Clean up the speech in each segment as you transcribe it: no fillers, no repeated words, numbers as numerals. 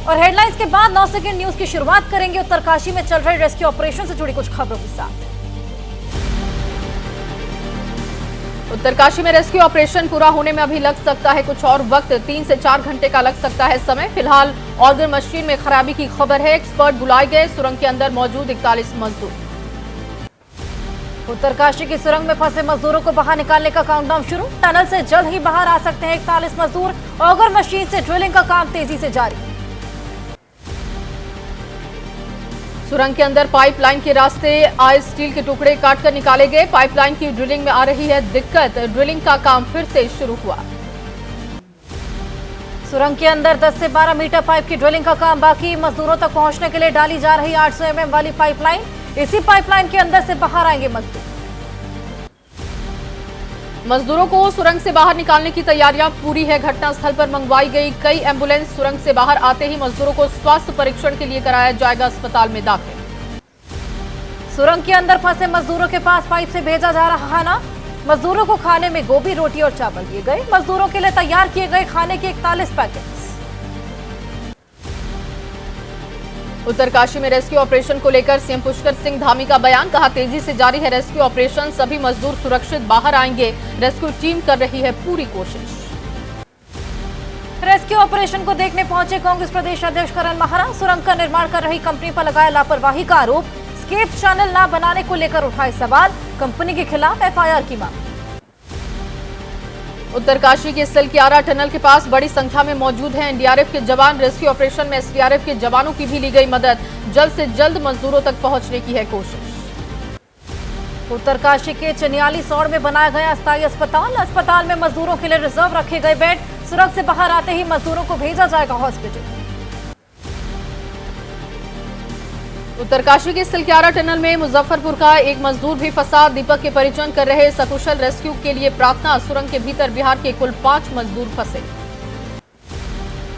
और हेडलाइंस के बाद 9 सेकंड न्यूज की शुरुआत करेंगे उत्तरकाशी में चल रहे रेस्क्यू ऑपरेशन से जुड़ी कुछ खबरों के साथ। उत्तरकाशी में रेस्क्यू ऑपरेशन पूरा होने में अभी लग सकता है कुछ और वक्त, 3 से 4 घंटे का लग सकता है समय। फिलहाल ऑर्गन मशीन में खराबी की खबर है। एक्सपर्ट बुलाए गए। सुरंग के अंदर मौजूद 41 मजदूर। उत्तरकाशी की सुरंग में फंसे मजदूरों को बाहर निकालने का काउंटडाउन शुरू। टनल से जल्द ही बाहर आ सकते हैं 41 मजदूर। ऑगर मशीन से ड्रिलिंग का काम तेजी से जारी। सुरंग के अंदर पाइपलाइन के रास्ते आए स्टील के टुकड़े काटकर निकाले गए। पाइपलाइन की ड्रिलिंग में आ रही है दिक्कत। ड्रिलिंग का काम फिर से शुरू हुआ। सुरंग के अंदर 10 से 12 मीटर पाइप की ड्रिलिंग का काम बाकी। मजदूरों तक पहुंचने के लिए डाली जा रही 800 mm वाली पाइपलाइन। इसी पाइपलाइन के अंदर से बाहर आएंगे मजदूर। मजदूरों को सुरंग से बाहर निकालने की तैयारियां पूरी है। घटनास्थल पर मंगवाई गई कई एम्बुलेंस। सुरंग से बाहर आते ही मजदूरों को स्वास्थ्य परीक्षण के लिए कराया जाएगा अस्पताल में दाखिल। सुरंग के अंदर फंसे मजदूरों के पास पाइप से भेजा जा रहा खाना। मजदूरों को खाने में गोभी, रोटी और चावल दिए गए। मजदूरों के लिए तैयार किए गए खाने के 41 पैकेट्स। उत्तरकाशी में रेस्क्यू ऑपरेशन को लेकर सीएम पुष्कर सिंह धामी का बयान। कहा, तेजी से जारी है रेस्क्यू ऑपरेशन। सभी मजदूर सुरक्षित बाहर आएंगे। रेस्क्यू टीम कर रही है पूरी कोशिश। रेस्क्यू ऑपरेशन को देखने पहुंचे कांग्रेस प्रदेश अध्यक्ष करण माहरा। सुरंग का निर्माण कर रही कंपनी पर लगाया लापरवाही का आरोप। स्केप चैनल न बनाने को लेकर उठाए सवाल। कंपनी के खिलाफ एफआईआर की मांग। उत्तरकाशी के सलकियारा टनल के पास बड़ी संख्या में मौजूद हैं एनडीआरएफ के जवान। रेस्क्यू ऑपरेशन में एसडीआरएफ के जवानों की भी ली गई मदद। जल्द से जल्द मजदूरों तक पहुंचने की है कोशिश। उत्तरकाशी के चनियाली सौड़ में बनाया गया अस्थायी अस्पताल। अस्पताल में मजदूरों के लिए रिजर्व रखे गए बेड। सुरंग से बाहर आते ही मजदूरों को भेजा जाएगा हॉस्पिटल। उत्तरकाशी के सलकियारा टनल में मुजफ्फरपुर का एक मजदूर भी फंसा। दीपक के परिजन कर रहे सकुशल रेस्क्यू के लिए प्रार्थना। सुरंग के भीतर बिहार के कुल 5 मजदूर फंसे।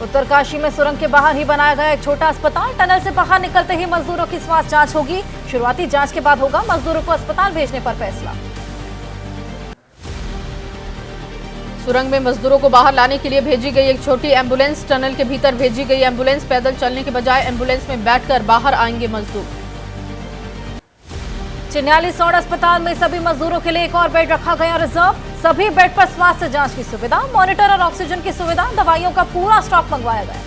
उत्तरकाशी में सुरंग के बाहर ही बनाया गया एक छोटा अस्पताल। टनल से बाहर निकलते ही मजदूरों की स्वास्थ्य जांच होगी। शुरुआती जांच के बाद होगा मजदूरों को अस्पताल भेजने पर फैसला। सुरंग में मजदूरों को बाहर लाने के लिए भेजी गई एक छोटी एम्बुलेंस। टनल के भीतर भेजी गई एम्बुलेंस। पैदल चलने के बजाय एम्बुलेंस में बैठकर बाहर आएंगे मजदूर। चिन्याली सौड़ अस्पताल में सभी मजदूरों के लिए एक और बेड रखा गया रिजर्व। सभी बेड पर स्वास्थ्य जांच की सुविधा, मॉनिटर और ऑक्सीजन की सुविधा। दवाइयों का पूरा स्टॉक मंगवाया गया।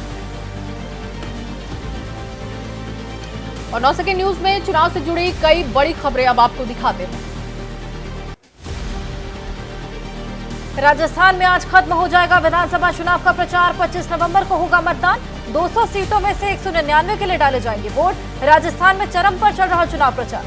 और 9 सेकंड न्यूज में चुनाव से जुड़ी कई बड़ी खबरें अब आपको दिखाते हैं। राजस्थान में आज खत्म हो जाएगा विधानसभा चुनाव का प्रचार। 25 नवंबर को होगा मतदान। 200 सीटों में से 199 के लिए डाले जाएंगे वोट। राजस्थान में चरम पर चल रहा चुनाव प्रचार।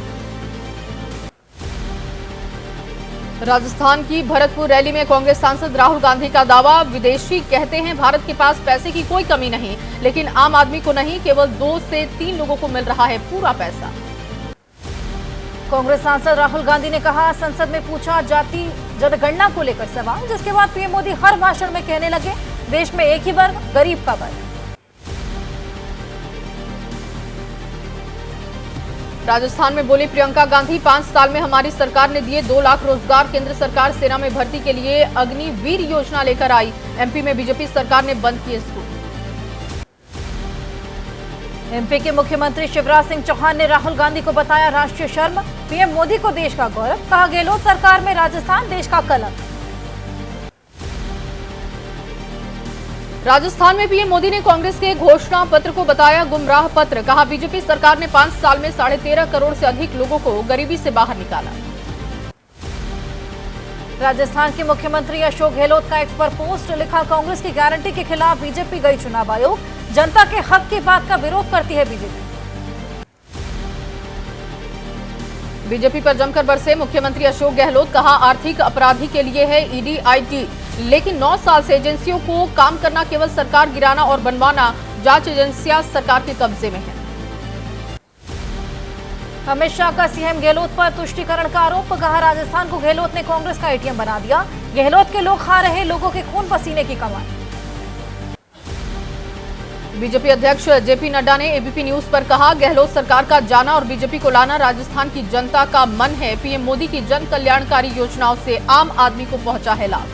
राजस्थान की भरतपुर रैली में कांग्रेस सांसद राहुल गांधी का दावा। विदेशी कहते हैं भारत के पास पैसे की कोई कमी नहीं, लेकिन आम आदमी को नहीं, केवल 2 से 3 लोगों को मिल रहा है पूरा पैसा। कांग्रेस सांसद राहुल गांधी ने कहा, संसद में पूछा जाति जनगणना को लेकर सवाल, जिसके बाद पीएम मोदी हर भाषण में कहने लगे देश में एक ही वर्ग, गरीब का वर्ग। राजस्थान में बोली प्रियंका गांधी, 5 साल में हमारी सरकार ने दिए 2 लाख रोजगार। केंद्र सरकार सेना में भर्ती के लिए अग्निवीर योजना लेकर आई। एमपी में बीजेपी सरकार ने बंद किए स्कूल। एमपी के मुख्यमंत्री शिवराज सिंह चौहान ने राहुल गांधी को बताया राष्ट्रीय शर्म। पीएम मोदी को देश का गौरव। कहा, गहलोत सरकार में राजस्थान देश का कलंक। राजस्थान में पीएम मोदी ने कांग्रेस के घोषणा पत्र को बताया गुमराह पत्र। कहा, बीजेपी सरकार ने 5 साल में 13.5 करोड़ से अधिक लोगों को गरीबी से बाहर निकाला। राजस्थान के मुख्यमंत्री अशोक गहलोत का एक्स पर पोस्ट लिखा, कांग्रेस की गारंटी के खिलाफ बीजेपी गई चुनाव आयोग। जनता के हक की बात का विरोध करती है बीजेपी। बीजेपी पर जमकर बरसे मुख्यमंत्री अशोक गहलोत। कहा, आर्थिक अपराधी के लिए है ईडी आईटी, लेकिन 9 साल से एजेंसियों को काम करना, केवल सरकार गिराना और बनवाना। जांच एजेंसियां सरकार के कब्जे में है। अमित शाह का सीएम गहलोत पर तुष्टीकरण का आरोप। कहा, राजस्थान को गहलोत ने कांग्रेस का एटीएम बना दिया। गहलोत के लोग खा रहे लोगों के खून पसीने की कमाई। बीजेपी अध्यक्ष जेपी नड्डा ने एबीपी न्यूज पर कहा, गहलोत सरकार का जाना और बीजेपी को लाना राजस्थान की जनता का मन है। पीएम मोदी की जन कल्याणकारी योजनाओं से आम आदमी को पहुंचा है लाभ।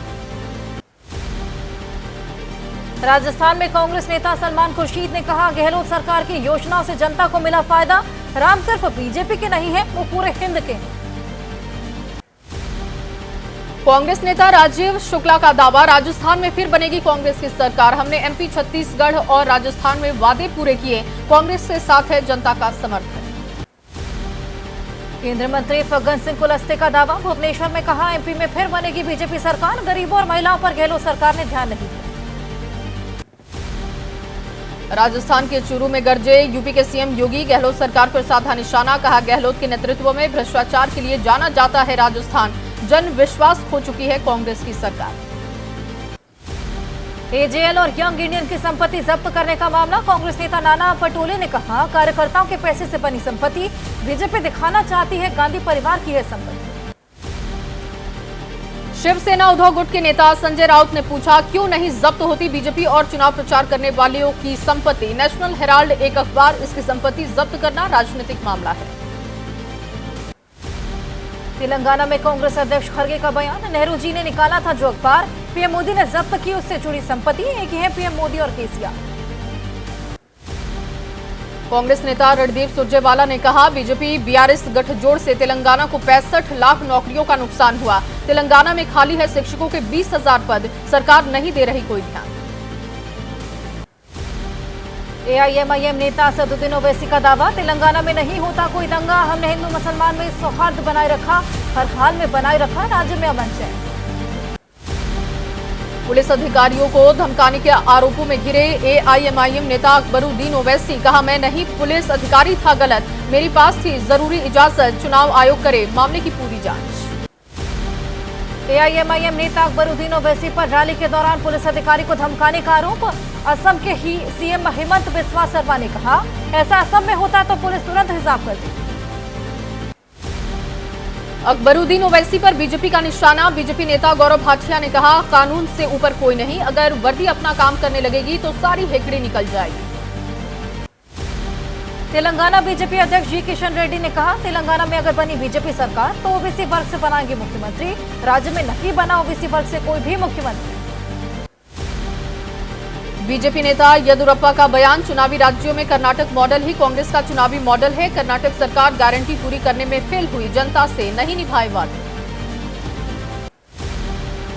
राजस्थान में कांग्रेस नेता सलमान खुर्शीद ने कहा, गहलोत सरकार की योजनाओं से जनता को मिला फायदा। राम सिर्फ बीजेपी के नहीं है, वो पूरे हिंद के हैं। कांग्रेस नेता राजीव शुक्ला का दावा, राजस्थान में फिर बनेगी कांग्रेस की सरकार। हमने एमपी, छत्तीसगढ़ और राजस्थान में वादे पूरे किए। कांग्रेस के साथ है जनता का समर्थन। केंद्रीय मंत्री फग्गन सिंह कुलस्ते का दावा, भुवनेश्वर में कहा, एमपी में फिर बनेगी बीजेपी सरकार। गरीबों और महिलाओं पर गहलोत सरकार ने ध्यान नहीं दिया। राजस्थान के चूरू में गरजे यूपी के सीएम योगी, गहलोत सरकार पर साधा निशाना। कहा, गहलोत के नेतृत्व में भ्रष्टाचार के लिए जाना जाता है राजस्थान। जन विश्वास खो चुकी है कांग्रेस की सरकार। एजेएल और यंग इंडियन की संपत्ति जब्त करने का मामला, कांग्रेस नेता नाना पटोले ने कहा, कार्यकर्ताओं के पैसे से बनी संपत्ति। बीजेपी दिखाना चाहती है गांधी परिवार की है संपत्ति। शिवसेना उद्धव गुट के नेता संजय राउत ने पूछा, क्यों नहीं जब्त होती बीजेपी और चुनाव प्रचार करने वालों की संपत्ति। नेशनल हेराल्ड एक अखबार, इसकी संपत्ति जब्त करना राजनीतिक मामला है। तेलंगाना में कांग्रेस अध्यक्ष खड़गे का बयान, नेहरू जी ने निकाला था जो अखबार, पीएम मोदी ने जब्त की उससे जुड़ी संपत्ति। एक ही है पीएम मोदी और केसीआर। कांग्रेस नेता रणदीप सुरजेवाला ने कहा, बीजेपी बीआरएस गठजोड़ से तेलंगाना को 65 लाख नौकरियों का नुकसान हुआ। तेलंगाना में खाली है शिक्षकों के 20,000 पद, सरकार नहीं दे रही कोई ध्यान। एआईएमआईएम नेता असदुद्दीन ओवैसी का दावा, तेलंगाना में नहीं होता कोई दंगा। हमने हिंदू मुसलमान में सौहार्द बनाए रखा, हर हाल में बनाए रखा, राज्य में अमन चैन। पुलिस अधिकारियों को धमकाने के आरोपों में घिरे एआईएमआईएम नेता अकबरुद्दीन ओवैसी, कहा, मैं नहीं पुलिस अधिकारी था गलत, मेरे पास थी जरूरी इजाजत, चुनाव आयोग करे मामले की पूरी जांच। एआईएमआईएम नेता अकबरुद्दीन ओवैसी पर रैली के दौरान पुलिस अधिकारी को धमकाने का आरोप। असम के ही सीएम हेमंत बिस्वा शर्मा ने कहा, ऐसा असम में होता तो पुलिस तुरंत हिसाब कर देती। अकबरुद्दीन ओवैसी पर बीजेपी का निशाना, बीजेपी नेता गौरव भाटिया ने कहा, कानून से ऊपर कोई नहीं, अगर वर्दी अपना काम करने लगेगी तो सारी हेकड़ी निकल जाएगी। तेलंगाना बीजेपी अध्यक्ष जी किशन रेड्डी ने कहा, तेलंगाना में अगर बनी बीजेपी सरकार तो ओबीसी वर्ग से बनाएंगे मुख्यमंत्री। राज्य में नहीं बना ओबीसी वर्ग से कोई भी मुख्यमंत्री। बीजेपी नेता येदुरप्पा का बयान, चुनावी राज्यों में कर्नाटक मॉडल ही कांग्रेस का चुनावी मॉडल है। कर्नाटक सरकार गारंटी पूरी करने में फेल हुई, जनता से नहीं निभाए वादे।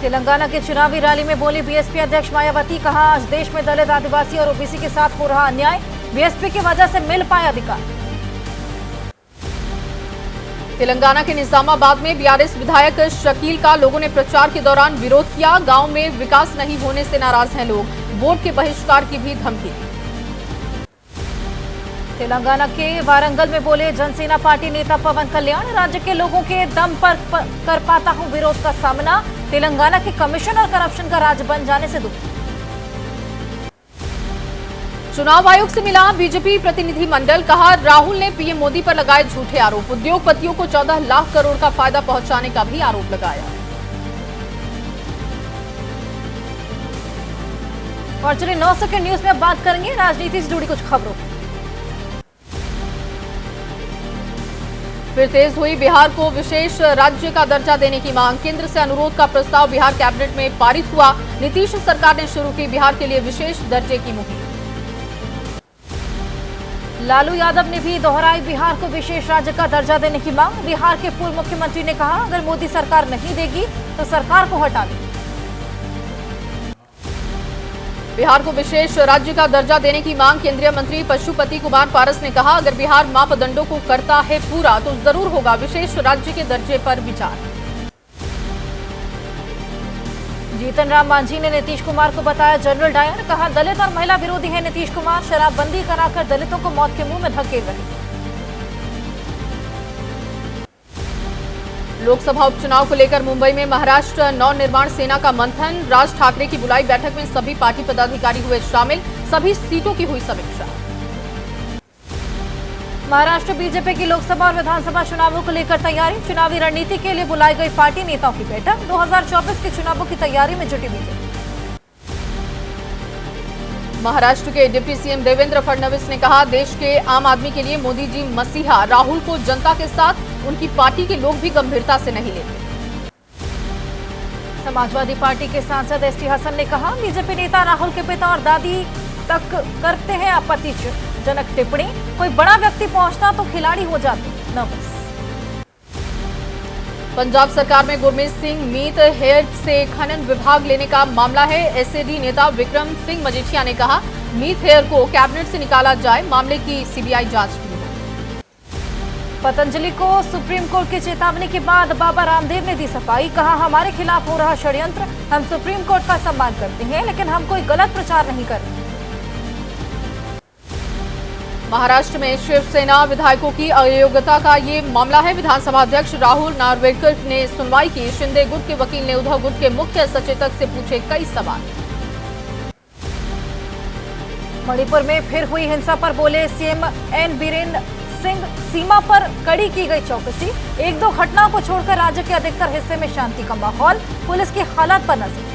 तेलंगाना के चुनावी रैली में बोली बीएसपी अध्यक्ष मायावती, कहा, आज देश में दलित, आदिवासी और ओबीसी के साथ हो रहा अन्याय, बीएसपी की वजह से मिल पाए अधिकार। तेलंगाना के निजामाबाद में बीआरएस विधायक शकील का लोगों ने प्रचार के दौरान विरोध किया। गांव में विकास नहीं होने से नाराज हैं लोग, वोट के बहिष्कार की भी धमकी दी। तेलंगाना के वारंगल में बोले जनसेना पार्टी नेता पवन कल्याण, राज्य के लोगों के दम पर कर पाता हूं विरोध का सामना। तेलंगाना के कमीशन और करप्शन का राज बन जाने से दुखी। चुनाव आयोग से मिला बीजेपी प्रतिनिधि मंडल, कहा, राहुल ने पीएम मोदी पर लगाए झूठे आरोप। उद्योगपतियों को 14 लाख करोड़ का फायदा पहुंचाने का भी आरोप लगाया। और चलिए 9 सेकंड न्यूज में बात करेंगे राजनीति से जुड़ी कुछ खबरों। फिर तेज हुई बिहार को विशेष राज्य का दर्जा देने की मांग, केंद्र से अनुरोध का प्रस्ताव बिहार कैबिनेट में पारित हुआ। नीतीश सरकार ने शुरू की बिहार के लिए विशेष दर्जे की मुहिम। लालू यादव ने भी दोहराई बिहार को विशेष राज्य का दर्जा देने की मांग। बिहार के पूर्व मुख्यमंत्री ने कहा, अगर मोदी सरकार नहीं देगी तो सरकार को हटा देगी। बिहार को विशेष राज्य का दर्जा देने की मांग, केंद्रीय मंत्री पशुपति कुमार पारस ने कहा, अगर बिहार मापदंडों को करता है पूरा तो जरूर होगा विशेष राज्य के दर्जे पर विचार। जीतन राम मांझी ने नीतीश कुमार को बताया जनरल डायर, कहा, दलित और महिला विरोधी है नीतीश कुमार, शराबबंदी कराकर दलितों को मौत के मुंह में धकेल रहे। लोकसभा उपचुनाव को लेकर मुंबई में महाराष्ट्र नवनिर्माण सेना का मंथन, राज ठाकरे की बुलाई बैठक में सभी पार्टी पदाधिकारी हुए शामिल, सभी सीटों की हुई समीक्षा। महाराष्ट्र बीजेपी की लोकसभा और विधानसभा चुनावों को लेकर तैयारी, चुनावी रणनीति के लिए बुलाई गई पार्टी नेताओं की बैठक। 2024 के चुनावों की तैयारी में जुटी बीजेपी। महाराष्ट्र के डिप्टी सीएम देवेंद्र फडणवीस ने कहा, देश के आम आदमी के लिए मोदी जी मसीहा, राहुल को जनता के साथ उनकी पार्टी के लोग भी गंभीरता से नहीं लेते। समाजवादी पार्टी के सांसद एसटी हसन ने कहा, बीजेपी नेता राहुल के पिता और दादी तक करते हैं आपत्तिजनक टिप्पणी। कोई बड़ा व्यक्ति पहुंचता तो खिलाड़ी हो जाते, नर्वस। पंजाब सरकार में गुरमीत सिंह मीत हेयर से खनन विभाग लेने का मामला है। एसएडी नेता विक्रम सिंह मजीठिया ने कहा, मीत हेयर को कैबिनेट से निकाला जाए, मामले की सीबीआई जांच भी हो। पतंजलि को सुप्रीम कोर्ट की चेतावनी के बाद बाबा रामदेव ने दी सफाई। कहा, हमारे खिलाफ हो रहा षड्यंत्र, हम सुप्रीम कोर्ट का सम्मान करते हैं, लेकिन हम कोई गलत प्रचार नहीं कर रहे। महाराष्ट्र में शिवसेना विधायकों की अयोग्यता का ये मामला है। विधानसभा अध्यक्ष राहुल नार्वेकर ने सुनवाई की। शिंदे गुट के वकील ने उद्धव गुट के मुख्य सचेतक से पूछे कई सवाल। मणिपुर में फिर हुई हिंसा पर बोले सीएम एन बीरेन सिंह, सीमा पर कड़ी की गई चौकसी। एक दो घटनाओं को छोड़कर राज्य के अधिकतर हिस्से में शांति का माहौल। पुलिस की हालात पर नजर।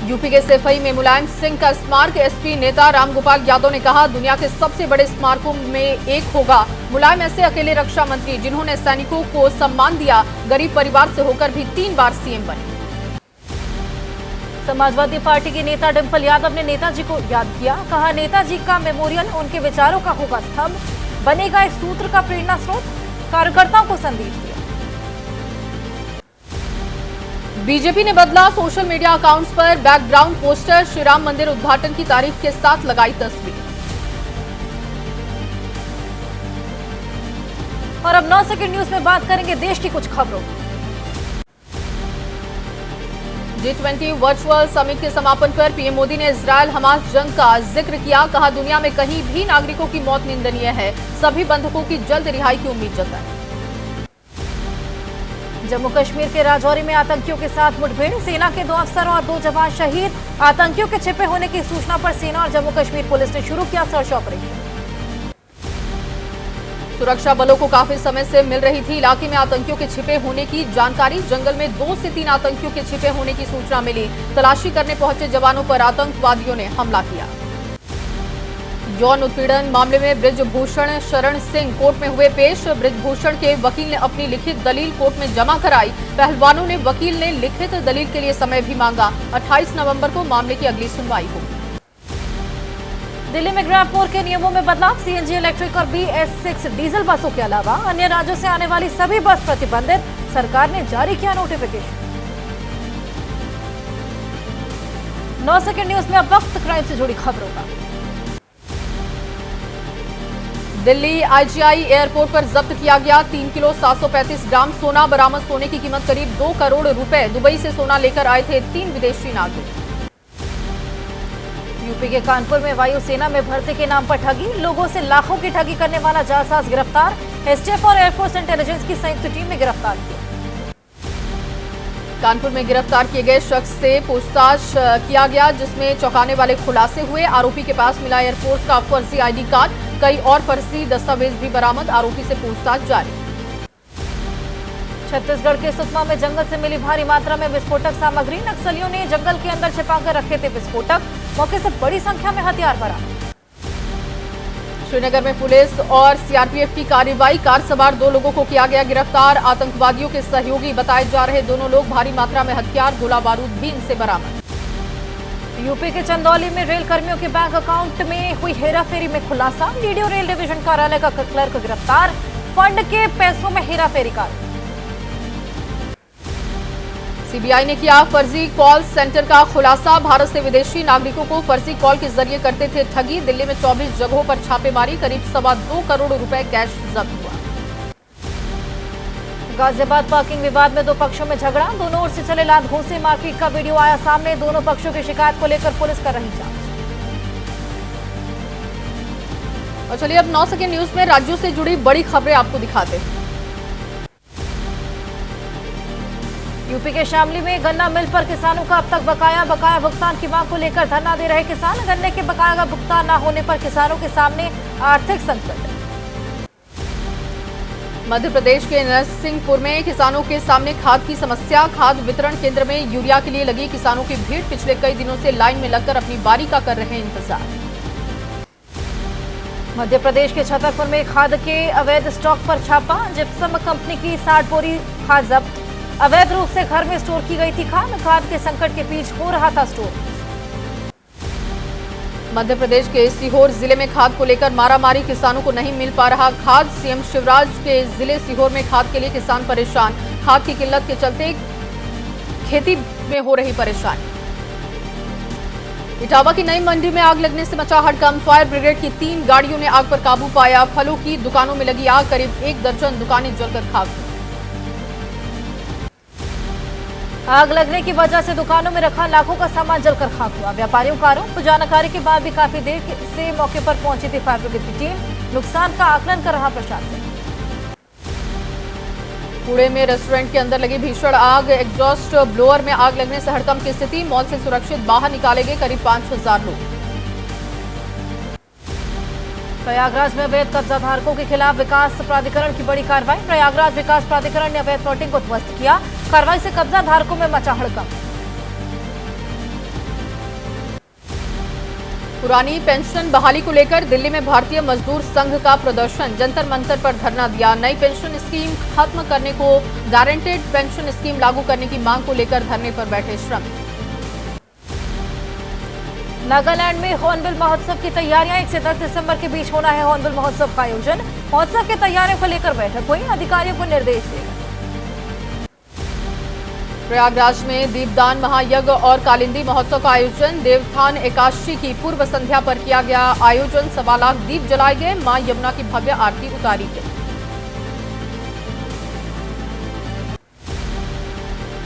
यूपी के सैफई में मुलायम सिंह का स्मारक। एसपी नेता रामगोपाल यादव ने कहा, दुनिया के सबसे बड़े स्मारकों में एक होगा। मुलायम ऐसे अकेले रक्षा मंत्री जिन्होंने सैनिकों को सम्मान दिया, गरीब परिवार से होकर भी 3 बार सीएम बने। समाजवादी पार्टी के नेता डिंपल यादव ने नेताजी को याद किया। कहा, नेताजी का मेमोरियल उनके विचारों का होगा स्तंभ, बनेगा एक सूत्र का प्रेरणा स्रोत। कार्यकर्ताओं को संदेश दिया। बीजेपी ने बदला सोशल मीडिया अकाउंट्स पर बैकग्राउंड पोस्टर। श्री राम मंदिर उद्घाटन की तारीख के साथ लगाई तस्वीर। और अब 9 सेकंड न्यूज में बात करेंगे देश की कुछ खबरों। G20 वर्चुअल समिट के समापन पर पीएम मोदी ने इजरायल हमास जंग का जिक्र किया। कहा, दुनिया में कहीं भी नागरिकों की मौत निंदनीय है। सभी बंधकों की जल्द रिहाई की उम्मीद जताई। जम्मू कश्मीर के राजौरी में आतंकियों के साथ मुठभेड़। सेना के 2 अफसर और 2 जवान शहीद। आतंकियों के छिपे होने की सूचना पर सेना और जम्मू कश्मीर पुलिस ने शुरू किया सर्च ऑपरेशन। सुरक्षा बलों को काफी समय से मिल रही थी इलाके में आतंकियों के छिपे होने की जानकारी। जंगल में 2 से 3 आतंकियों के छिपे होने की सूचना मिली। तलाशी करने पहुंचे जवानों पर आतंकवादियों ने हमला किया। यौन उत्पीड़न मामले में ब्रिजभूषण शरण सिंह कोर्ट में हुए पेश। ब्रिजभूषण के वकील ने अपनी लिखित दलील कोर्ट में जमा कराई। पहलवानों ने वकील ने लिखित दलील के लिए समय भी मांगा। 28 नवंबर को मामले की अगली सुनवाई होगी। दिल्ली में ग्रैब 4 के नियमों में बदलाव। सीएनजी इलेक्ट्रिक और BS6 डीजल बसों के अलावा अन्य राज्यों से आने वाली सभी बस प्रतिबंधित। सरकार ने जारी किया नोटिफिकेशन। 9 सेकंड न्यूज में अब वक्त क्राइम से जुड़ी खबरों का। दिल्ली आईजीआई एयरपोर्ट पर जब्त किया गया 3 किलो 735 ग्राम सोना। बरामद सोने की कीमत करीब 2 करोड़ रुपए। दुबई से सोना लेकर आए थे 3 विदेशी नागरिक। यूपी के कानपुर में वायुसेना में भर्ती के नाम पर ठगी। लोगों से लाखों की ठगी करने वाला जालसाज गिरफ्तार। एसटीएफ और एयरफोर्स इंटेलिजेंस की संयुक्त टीम ने गिरफ्तार किया। कानपुर में गिरफ्तार किए गए शख्स से पूछताछ किया गया, जिसमें चौंकाने वाले खुलासे हुए। आरोपी के पास मिला एयरफोर्स का फर्जी आईडी कार्ड। कई और फर्जी दस्तावेज भी बरामद। आरोपी से पूछताछ जारी। छत्तीसगढ़ के सुकमा में जंगल से मिली भारी मात्रा में विस्फोटक सामग्री। नक्सलियों ने जंगल के अंदर छिपाकर रखे थे विस्फोटक। मौके से बड़ी संख्या में हथियार बरामद। श्रीनगर में पुलिस और सीआरपीएफ की कार्रवाई। कार सवार 2 लोगों को किया गया गिरफ्तार। आतंकवादियों के सहयोगी बताए जा रहे दोनों लोग। भारी मात्रा में हथियार, गोला बारूद भी इनसे बरामद। यूपी के चंदौली में रेल कर्मियों के बैंक अकाउंट में हुई हेराफेरी में खुलासा। डीडीओ रेल डिवीजन कार्यालय का क्लर्क गिरफ्तार। फंड के पैसों में हेराफेरी का। सीबीआई ने किया फर्जी कॉल सेंटर का खुलासा। भारत से विदेशी नागरिकों को फर्जी कॉल के जरिए करते थे ठगी। दिल्ली में 24 जगहों पर छापेमारी। करीब 2.25 करोड़ रुपए कैश जब्त हुआ। गाजियाबाद पार्किंग विवाद में 2 पक्षों में झगड़ा। दोनों ओर से चले लात घूंसे मारपीट का वीडियो आया सामने। दोनों पक्षों की शिकायत को लेकर पुलिस कर रही जांच। और चलिए अब 9 सेकंड न्यूज में राज्यों से जुड़ी बड़ी खबरें आपको दिखाते हैं। यूपी के शामली में गन्ना मिल पर किसानों का अब तक बकाया भुगतान की मांग को लेकर धरना दे रहे किसान। गन्ने के बकाया का भुगतान न होने पर किसानों के सामने आर्थिक संकट। मध्य प्रदेश के नरसिंहपुर में किसानों के सामने खाद की समस्या। खाद वितरण केंद्र में यूरिया के लिए लगी किसानों की भीड़। पिछले कई दिनों से लाइन में लगकर अपनी बारी का कर रहे हैं इंतजार। मध्य प्रदेश के छतरपुर में खाद के अवैध स्टॉक पर छापा। जिप्सम कंपनी की 60 बोरी खाद जब्त। अवैध रूप से घर में स्टोर की गई थी खाद के संकट के बीच हो रहा था स्टोर। मध्य प्रदेश के सीहोर जिले में खाद को लेकर मारामारी, किसानों को नहीं मिल पा रहा खाद। सीएम शिवराज के जिले सीहोर में खाद के लिए किसान परेशान, खाद की किल्लत के चलते खेती में हो रही परेशानी। इटावा की नई मंडी में आग लगने से मचा हड़कंप, फायर ब्रिगेड की 3 गाड़ियों ने आग पर काबू पाया। फलों की दुकानों में लगी आग, करीब 1 दर्जन दुकानें जलकर खाक हुई। आग लगने की वजह से दुकानों में रखा लाखों का सामान जलकर खाक हुआ। व्यापारियों का आरोप, जानकारी के बाद भी काफी देर से मौके पर पहुंची थी फायर ब्रिगेड की टीम। नुकसान का आकलन कर रहा प्रशासन। पुणे में रेस्टोरेंट के अंदर लगी भीषण आग, एग्जॉस्ट ब्लोअर में आग लगने से हड़कंप की स्थिति। मॉल से सुरक्षित बाहर निकाले गए करीब 5000 लोग। प्रयागराज में अवैध कब्जा धारकों के खिलाफ विकास प्राधिकरण की बड़ी कार्रवाई। प्रयागराज विकास प्राधिकरण ने अवैध प्लॉटिंग को ध्वस्त किया। कार्रवाई से कब्जा धारकों में मचा हड़कंप। पुरानी पेंशन बहाली को लेकर दिल्ली में भारतीय मजदूर संघ का प्रदर्शन, जंतर मंतर पर धरना दिया। नई पेंशन स्कीम खत्म करने को, गारंटेड पेंशन स्कीम लागू करने की मांग को लेकर धरने पर बैठे श्रमिक। नागालैंड में हॉर्नबिल महोत्सव की तैयारियां, 1 से 10 दिसंबर के बीच होना है हॉर्नबिल महोत्सव का आयोजन। महोत्सव की तैयारियों को लेकर बैठक हुई, अधिकारियों को निर्देश दिए। प्रयागराज में दीपदान महायज्ञ और कालिंदी महोत्सव का आयोजन, देवथान एकादशी की पूर्व संध्या पर किया गया आयोजन। 1.25 लाख दीप जलाए गए, मां यमुना की भव्य आरती उतारी गई।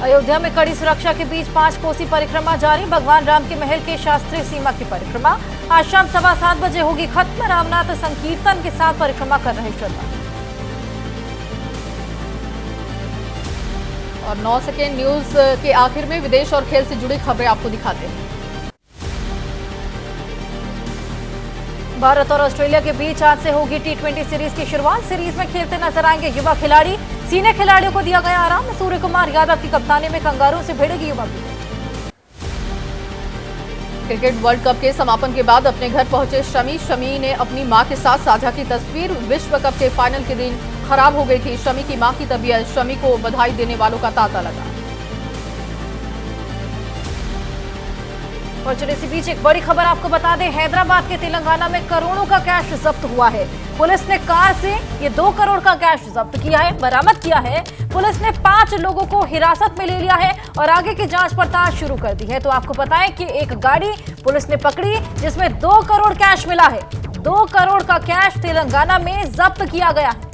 अयोध्या में कड़ी सुरक्षा के बीच 5 कोसी परिक्रमा जारी। भगवान राम के महल के शास्त्रीय सीमा की परिक्रमा आज शाम 7:15 बजे होगी खत्म। रामनाथ संकीर्तन के साथ परिक्रमा कर रहे श्रद्धालु। और 9 सेकेंड न्यूज के आखिर में विदेश और खेल से जुड़ी खबरें आपको दिखाते हैं। भारत और ऑस्ट्रेलिया के बीच आज से होगी T20 सीरीज की शुरुआत। सीरीज में खेलते नजर आएंगे युवा खिलाड़ी। सीनियर खिलाड़ियों को दिया गया आराम। सूर्य कुमार यादव की कप्तानी में कंगारू से भिड़ेगी युवा टीम। क्रिकेट वर्ल्ड कप के समापन के बाद अपने घर पहुंचे शमी ने अपनी मां के साथ साझा की तस्वीर। विश्व कप के फाइनल के दिन खराब हो गई थी शमी की मां की तबीयत, शमी को बधाई देने वालों का तांता लगा। और चलिए इसी बीच एक बड़ी खबर आपको बता दें, हैदराबाद के तेलंगाना में करोड़ों का कैश जब्त हुआ है। पुलिस ने कार से ये 2 करोड़ का कैश जब्त किया है, बरामद किया है। पुलिस ने 5 लोगों को हिरासत में ले लिया है और आगे की जांच पड़ताल शुरू कर दी है। तो आपको बताएं कि एक गाड़ी पुलिस ने पकड़ी जिसमें 2 करोड़ कैश मिला है। 2 करोड़ का कैश तेलंगाना में जब्त किया गया है।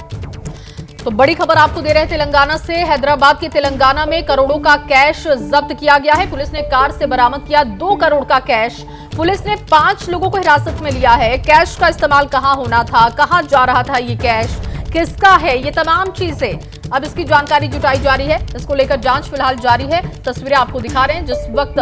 तो बड़ी खबर आपको दे रहे हैं तेलंगाना से। हैदराबाद के तेलंगाना में करोड़ों का कैश जब्त किया गया है। पुलिस ने कार से बरामद किया 2 करोड़ का कैश। पुलिस ने 5 लोगों को हिरासत में लिया है। कैश का इस्तेमाल कहां होना था, कहां जा रहा था ये कैश, किसका है, ये तमाम चीजें अब इसकी जानकारी जुटाई जा रही है। इसको लेकर जांच फिलहाल जारी है। तस्वीरें आपको दिखा रहे हैं। जिस वक्त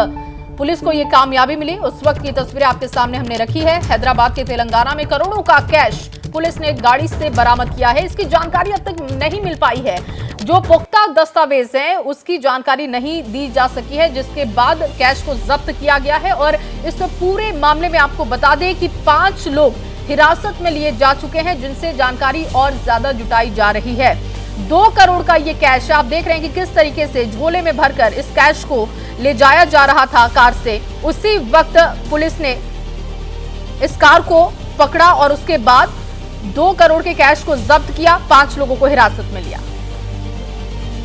पुलिस को ये कामयाबी मिली उस वक्त की तस्वीरें आपके सामने हमने रखी है। हैदराबाद के तेलंगाना में करोड़ों का कैश पुलिस ने गाड़ी से बरामद किया है। इसकी जानकारी अब तक नहीं मिल पाई है। जो पुख्ता दस्तावेज हैं उसकी जानकारी नहीं दी जा सकी है, जिसके बाद कैश को जब्त किया गया है। और इस पूरे मामले में आपको बता दें कि 5 लोग हिरासत में लिए जा चुके हैं, जिनसे जानकारी और ज्यादा जुटाई जा रही है। 2 करोड़ का ये कैश आप देख रहे हैं कि किस तरीके से झोले में भरकर इस कैश को ले जाया जा रहा था कार से। उसी वक्त पुलिस ने इस कार को पकड़ा और उसके बाद 2 करोड़ के कैश को जब्त किया, 5 लोगों को हिरासत में लिया।